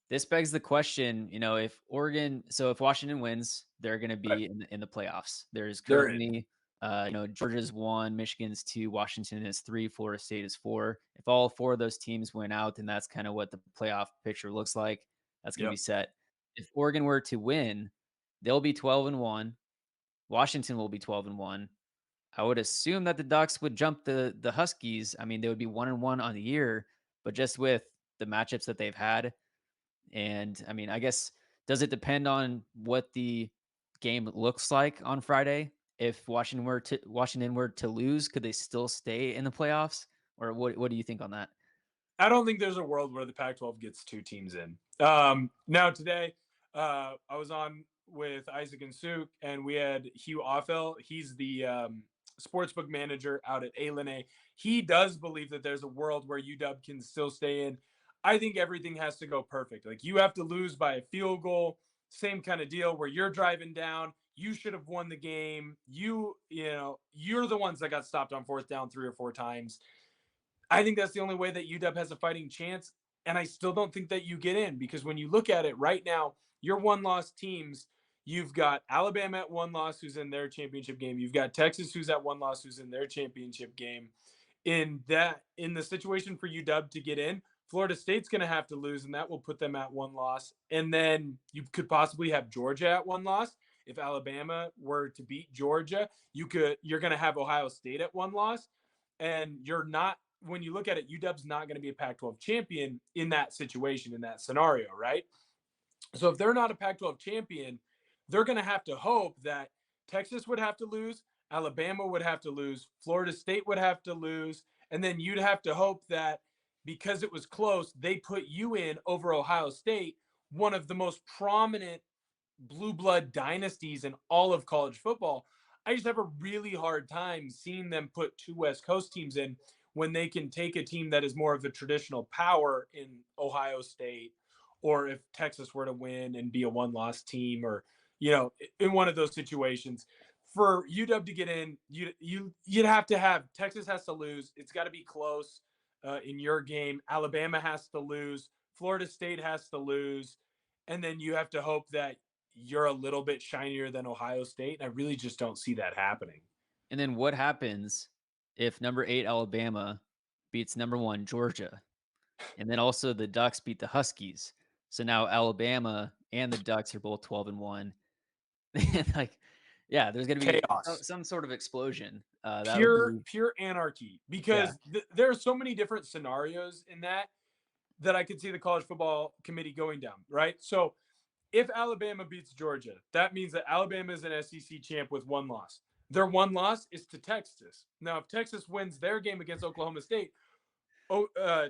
This begs the question, if if Washington wins, they're going to Right. be in the playoffs. There's They're in. currently, Georgia's 1, Michigan's 2, Washington is 3, Florida State is 4. If all 4 of those teams win out, then that's kind of what the playoff picture looks like. That's going to be Yep. set. If Oregon were to win, they'll be 12-1. Washington will be 12-1. I would assume that the Ducks would jump the Huskies. I mean, they would be 1-1 on the year, but just with the matchups that they've had, and I mean, I guess, does it depend on what the game looks like on Friday? If Washington were to lose, could they still stay in the playoffs? Or what do you think on that? I don't think there's a world where the Pac-12 gets 2 teams in. Now today, I was on with Isaac and Suk, and we had Hugh Offel. He's the sportsbook manager out at A. He does believe that there's a world where UW can still stay in. I think everything has to go perfect. Like, you have to lose by a field goal, same kind of deal where you're driving down. You should have won the game. You're the ones that got stopped on fourth down 3 or 4 times. I think that's the only way that UW has a fighting chance. And I still don't think that you get in, because when you look at it right now, your one loss teams, you've got Alabama at 1 loss who's in their championship game. You've got Texas who's at 1 loss who's in their championship game. In the situation for UW to get in, Florida State's going to have to lose, and that will put them at 1 loss. And then you could possibly have Georgia at 1 loss. If Alabama were to beat Georgia, you're going to have Ohio State at 1 loss, and you're not, when you look at it, UW's not going to be a Pac-12 champion in that situation, in that scenario, right? So if they're not a Pac-12 champion, they're going to have to hope that Texas would have to lose, Alabama would have to lose, Florida State would have to lose, and then you'd have to hope that because it was close, they put you in over Ohio State, one of the most prominent blue blood dynasties in all of college football. I just have a really hard time seeing them put 2 West Coast teams in when they can take a team that is more of a traditional power in Ohio State, or if Texas were to win and be a 1-loss team, or in one of those situations. For UW to get in, you'd have to have Texas has to lose. It's got to be close in your game. Alabama has to lose. Florida State has to lose, and then you have to hope that you're a little bit shinier than Ohio State. And I really just don't see that happening. And then what happens if number 8 Alabama beats number 1 Georgia? And then also the Ducks beat the Huskies. So now Alabama and the Ducks are both 12-1. Like, yeah, there's gonna be Chaos. some sort of explosion. That would Pure be, pure anarchy, yeah. because there are so many different scenarios in that I could see the college football committee going down, right? So if Alabama beats Georgia, that means that Alabama is an SEC champ with 1 loss. Their 1 loss is to Texas. Now, if Texas wins their game against Oklahoma State,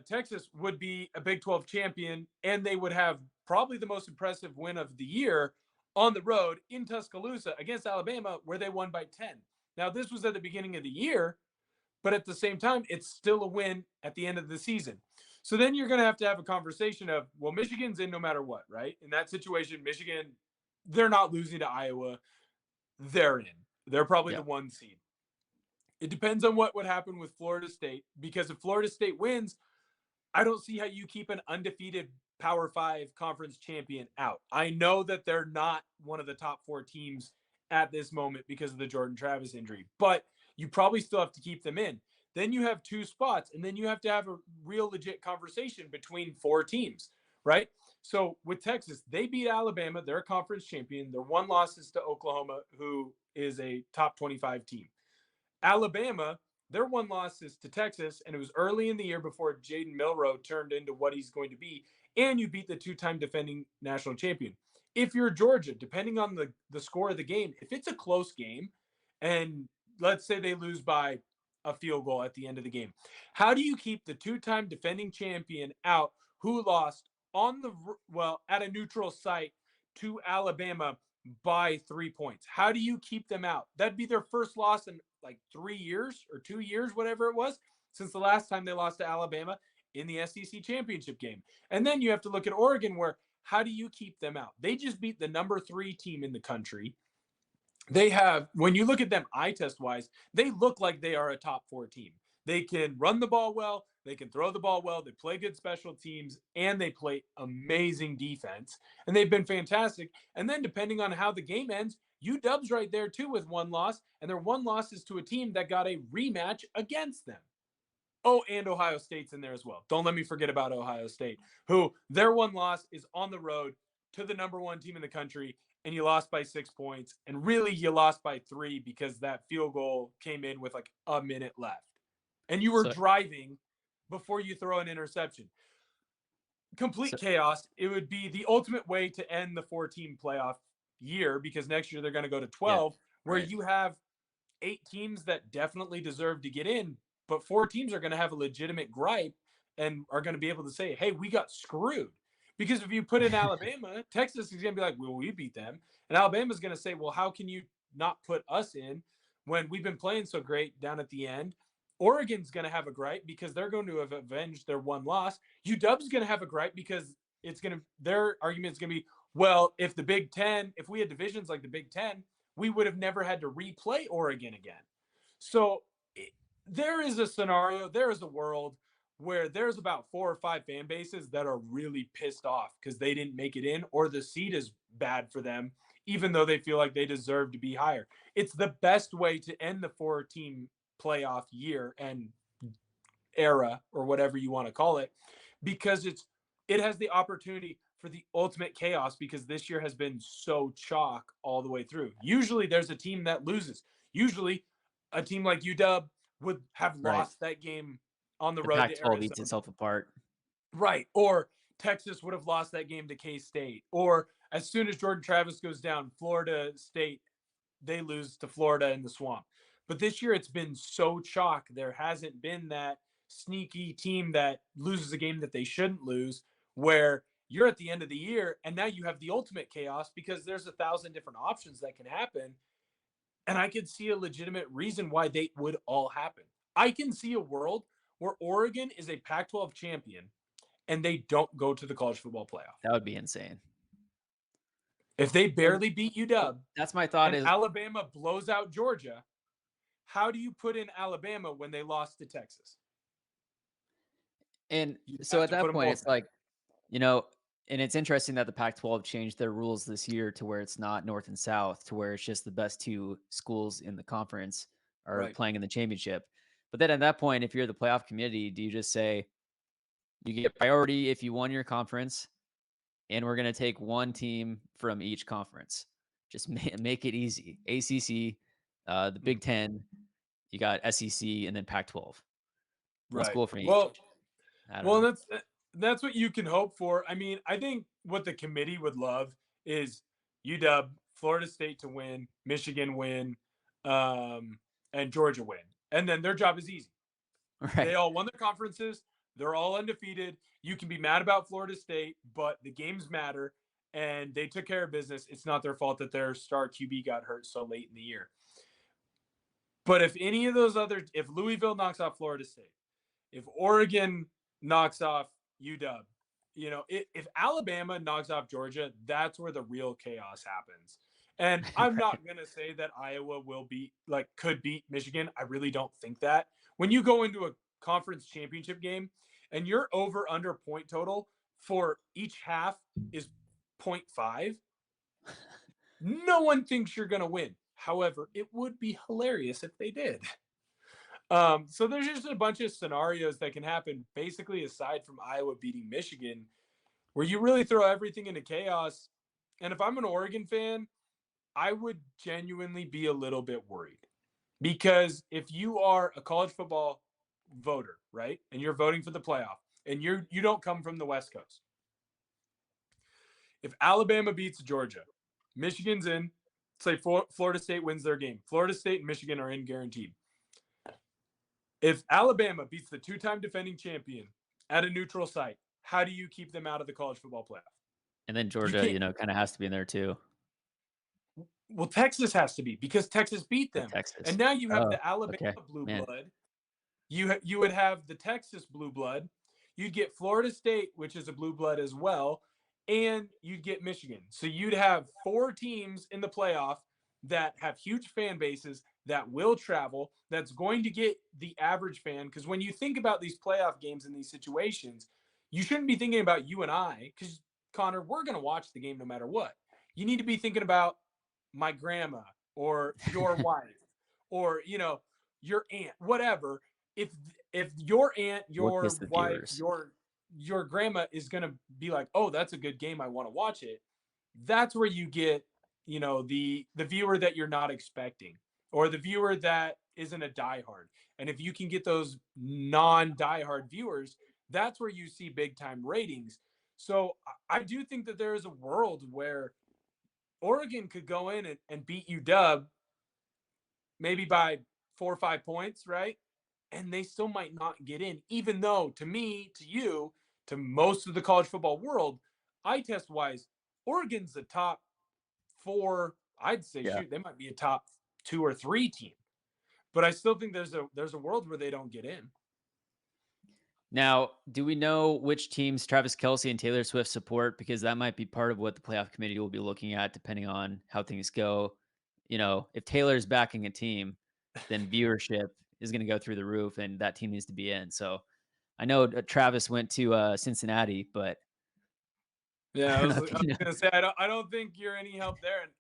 Texas would be a Big 12 champion, and they would have probably the most impressive win of the year on the road in Tuscaloosa against Alabama, where they won by 10. Now, this was at the beginning of the year, but at the same time, it's still a win at the end of the season. So then you're going to have a conversation of, well, Michigan's in no matter what, right? In that situation, Michigan, they're not losing to Iowa. They're in. They're probably Yeah. the 1 seed. It depends on what would happen with Florida State, because if Florida State wins, I don't see how you keep an undefeated Power 5 conference champion out. I know that they're not one of the top 4 teams at this moment because of the Jordan Travis injury, but you probably still have to keep them in. Then you have 2 spots, and then you have to have a real legit conversation between 4 teams, right? So with Texas, they beat Alabama, they're a conference champion. Their 1 loss is to Oklahoma, who is a top 25 team. Alabama, their 1 loss is to Texas, and it was early in the year before Jaden Milroe turned into what he's going to be, and you beat the 2-time defending national champion. If you're Georgia, depending on the score of the game, if it's a close game, and let's say they lose by a field goal at the end of the game, how do you keep the 2-time defending champion out, who lost at a neutral site to Alabama by 3 points? How do you keep them out? That'd be their first loss in like 3 years or 2 years, whatever it was, since the last time they lost to Alabama in the SEC championship game. And then you have to look at Oregon, where how do you keep them out? They just beat the number 3 team in the country. They have, when you look at them eye test wise, they look like they are a top 4 team. They can run the ball well. They can throw the ball well. They play good special teams, and they play amazing defense. And they've been fantastic. And then depending on how the game ends, UW's right there too with one loss, and their one loss is to a team that got a rematch against them. Oh, and Ohio State's in there as well. Don't let me forget about Ohio State, who their one loss is on the road to the number one team in the country, and you lost by 6 points. And really, you lost by 3 because that field goal came in with like a minute left. And you were So, driving before you throw an interception. Complete so chaos. It would be the ultimate way to end the 4-team playoff year because next year they're going to go to yeah, 12, where right. you have 8 teams that definitely deserve to get in, but 4 teams are going to have a legitimate gripe and are going to be able to say, hey, we got screwed. Because if you put in Alabama, Texas is going to be like, well, we beat them. And Alabama's going to say, well, how can you not put us in when we've been playing so great down at the end? Oregon's going to have a gripe because they're going to have avenged their one loss. UW's going to have a gripe because their argument is going to be, well, if the Big Ten, if we had divisions like the Big Ten, we would have never had to replay Oregon again. So there is a scenario, there is a world where there's about 4 or 5 fan bases that are really pissed off because they didn't make it in or the seed is bad for them, even though they feel like they deserve to be higher. It's the best way to end the 4-team playoff year and era or whatever you want to call it because it has the opportunity for the ultimate chaos because this year has been so chalk all the way through. Usually there's a team that loses. Usually a team like UW would have Right. lost that game on the The road to Pac-12 eats Arizona. itself apart. Right. Or Texas would have lost that game to K-State. Or as soon as Jordan Travis goes down, Florida State, they lose to Florida in the swamp. But this year it's been so chalk. There hasn't been that sneaky team that loses a game that they shouldn't lose, where you're at the end of the year and now you have the ultimate chaos because there's 1,000 different options that can happen. And I could see a legitimate reason why they would all happen. I can see a world where Oregon is a Pac 12 champion and they don't go to the college football playoff. That would be insane. If they Well, barely beat UW that's my thought and is, Alabama blows out Georgia, how do you put in Alabama when they lost to Texas? and You so have at to put that them point, both it's in. like, you know, and it's interesting that the Pac-12 changed their rules this year to where it's not North and South, to where it's just the best 2 schools in the conference are Right. playing in the championship. But then at that point, if you're the playoff community, do you just say you get priority if you won your conference, and we're going to take 1 team from each conference? Just make it easy. ACC, the Mhm. Big Ten, you got SEC, and then Pac-12. 1 Right. school from each. Well, I don't well, know. that's what you can hope for. I mean, I think what the committee would love is UW, Florida State to win, Michigan win, um, and Georgia win, and then their job is easy. They Right. all won their conferences. They're all undefeated. You can be mad about Florida State, but the games matter, and they took care of business. It's not their fault that their star QB got hurt so late in the year. But if any of those if Louisville knocks off Florida State, if Oregon knocks off UW, if Alabama knocks off Georgia, that's where the real chaos happens. And I'm Right. not going to say that Iowa could beat Michigan. I really don't think that. When you go into a conference championship game and your over under point total for each half is zero point 0.5, no one thinks you're going to win. However, it would be hilarious if they did. So there's just a bunch of scenarios that can happen, basically, aside from Iowa beating Michigan, where you really throw everything into chaos. And if I'm an Oregon fan, I would genuinely be a little bit worried because if you are a college football voter, right, and you're voting for the playoff, and you don't come from the West Coast, if Alabama beats Georgia, Michigan's in. Say Florida State wins their game. Florida State and Michigan are in guaranteed. If Alabama beats the 2-time defending champion at a neutral site, how do you keep them out of the college football playoff? And then You Georgia, can't. kind of has to be in there too Well, Texas has to be because Texas beat for them, and Texas. now you have Oh, the Alabama okay. blue Man. blood. You would have the Texas blue blood. You'd get Florida State, which is a blue blood as well, and you'd get Michigan. So you'd have 4 teams in the playoff that have huge fan bases that will travel, that's going to get the average fan. Because when you think about these playoff games in these situations, you shouldn't be thinking about you and I, because Connor, we're going to watch the game no matter what. You need to be thinking about my grandma or your wife or, your aunt, whatever. If if your aunt, What gets your the wife, viewers? your grandma is going to be like, "Oh, that's a good game. I want to watch it." That's where you get, the viewer that you're not expecting, or the viewer that isn't a diehard. And if you can get those non-diehard viewers, that's where you see big time ratings. So I do think that there is a world where Oregon could go in and beat UW maybe by 4 or 5 points, right? And they still might not get in, even though to me, to you, to most of the college football world, eye test wise, Oregon's the top four. I'd say, Yeah. shoot, they might be a top 2 or 3 team. But I still think there's a world where they don't get in. Now, do we know which teams Travis Kelsey and Taylor Swift support? Because that might be part of what the playoff committee will be looking at, depending on how things go. If Taylor's backing a team, then viewership is going to go through the roof, and that team needs to be in. So I know Travis went to Cincinnati, but Yeah, I I don't was, know I if was gonna say I don't think you're any help there, and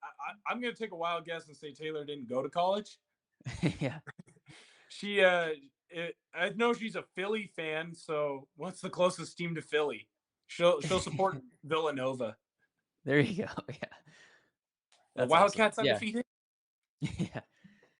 I'm gonna take a wild guess and say Taylor didn't go to college. yeah, She I know she's a Philly fan, so what's the closest team to Philly? She'll support Villanova. there you go. Yeah, The that's awesome. Wildcats Yeah, undefeated. yeah.